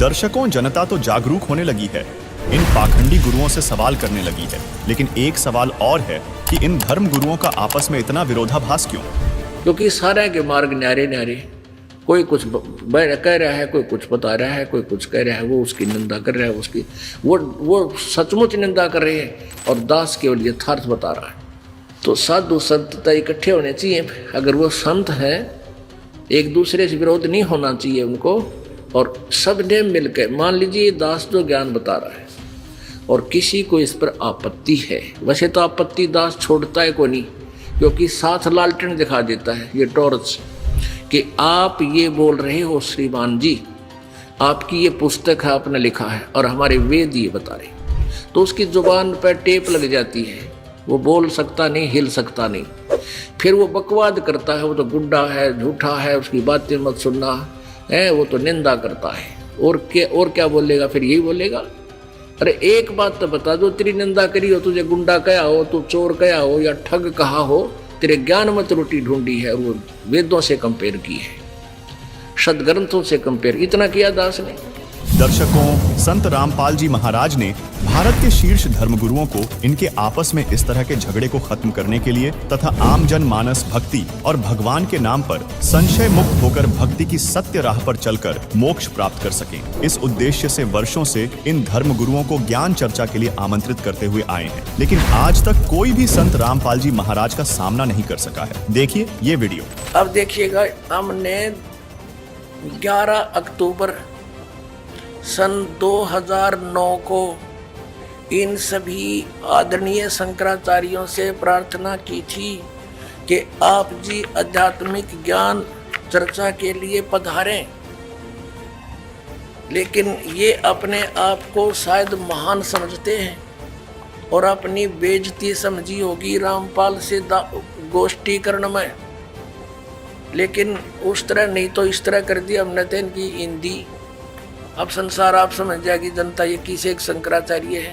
दर्शकों, जनता तो जागरूक होने लगी है, इन पाखंडी गुरुओं से सवाल करने लगी है। लेकिन एक सवाल और है कि इन धर्म गुरुओं का आपस में इतना विरोधाभास क्यों? क्योंकि सारे के मार्ग न्यारे न्यारे, कोई कुछ कह रहा है, कोई कुछ बता रहा है, कोई कुछ कह रहा है, वो उसकी निंदा कर रहा है, उसकी वो सचमुच निंदा कर रहे हैं और दास केवल यथार्थ बता रहा है। तो साधु संत इकट्ठे होने चाहिए। अगर वो संत हैं, एक दूसरे से विरोध नहीं होना चाहिए उनको, और सब ने मिलकर, मान लीजिए दास जो ज्ञान बता रहा है और किसी को इस पर आपत्ति है, वैसे तो आपत्ति दास छोड़ता है को नहीं, क्योंकि साथ लालटेन दिखा देता है ये टॉर्च कि आप ये बोल रहे हो श्रीमान जी, आपकी ये पुस्तक है, आपने लिखा है और हमारे वेद ये बता रहे, तो उसकी जुबान पर टेप लग जाती है, वो बोल सकता नहीं, हिल सकता नहीं। फिर वो बकवाद करता है, वो तो गुड्डा है, झूठा है, उसकी बातें मत सुनना है, वो तो निंदा करता है। और क्या बोलेगा? फिर यही बोलेगा, अरे एक बात तो बता दो, तेरी निंदा करी हो, तुझे गुंडा कहा हो, तू चोर कहा हो या ठग कहा हो, तेरे ज्ञान मत रोटी ढूंढी है, वो वेदों से कंपेयर की है, सदग्रंथों से कंपेयर, इतना किया दास ने। दर्शकों, संत रामपाल जी महाराज ने भारत के शीर्ष धर्मगुरुओं को इनके आपस में इस तरह के झगड़े को खत्म करने के लिए तथा आम जन मानस भक्ति और भगवान के नाम पर संशय मुक्त होकर भक्ति की सत्य राह पर चलकर मोक्ष प्राप्त कर सकें, इस उद्देश्य से वर्षों से इन धर्मगुरुओं को ज्ञान चर्चा के लिए आमंत्रित करते हुए आए हैं। लेकिन आज तक कोई भी संत रामपाल जी महाराज का सामना नहीं कर सका है। देखिए ये वीडियो। अब देखिएगा, हमने 11 अक्टूबर सन 2009 को इन सभी आदरणीय शंकराचार्यों से प्रार्थना की थी कि आप जी आध्यात्मिक ज्ञान चर्चा के लिए पधारें, लेकिन ये अपने आप को शायद महान समझते हैं और अपनी बेइज्जती समझी होगी रामपाल से गोष्ठीकरण में, लेकिन उस तरह नहीं तो इस तरह कर दिया हमने तो इनकी हिंदी। अब संसार आप समझ जाएगी जनता, ये किसे एक शंकराचार्य है,